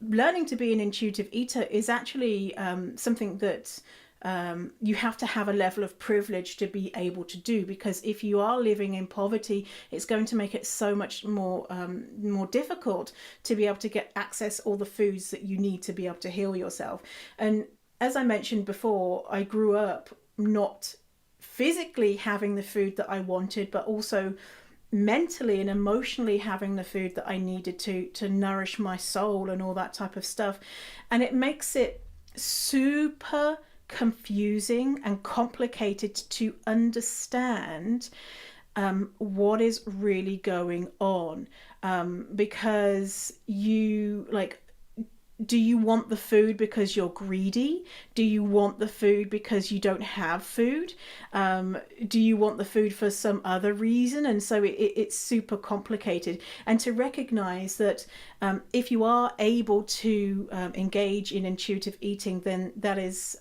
learning to be an intuitive eater is actually something that you have to have a level of privilege to be able to do, because if you are living in poverty, it's going to make it so much more difficult to be able to get access all the foods that you need to be able to heal yourself. And as I mentioned before, I grew up not physically having the food that I wanted, but also mentally and emotionally having the food that I needed to nourish my soul and all that type of stuff. And it makes it super confusing and complicated to understand what is really going on, because you like, do you want the food because you're greedy? Do you want the food because you don't have food? Do you want the food for some other reason? And so it's super complicated. And to recognize that if you are able to engage in intuitive eating, then that is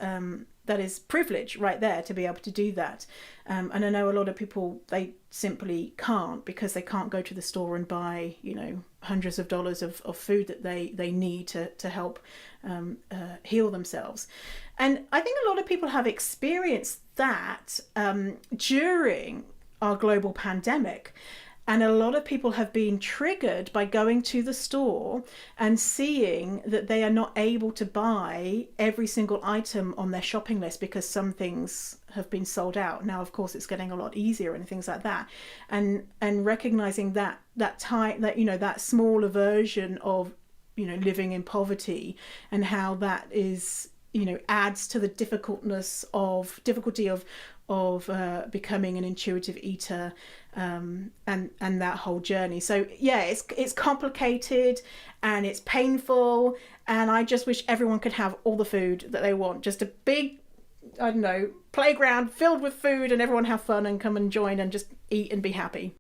privilege right there to be able to do that. And I know a lot of people, they simply can't, because they can't go to the store and buy, hundreds of dollars of food that they need to help heal themselves. And I think a lot of people have experienced that during our global pandemic. And a lot of people have been triggered by going to the store and seeing that they are not able to buy every single item on their shopping list because some things have been sold out. Now, of course, it's getting a lot easier and things like that. And recognizing that smaller version of, living in poverty, and how that is, adds to the difficulty of becoming an intuitive eater, and that whole journey. So yeah, it's complicated and it's painful, and I just wish everyone could have all the food that they want. Just a big, I don't know, playground filled with food, and everyone have fun and come and join and just eat and be happy.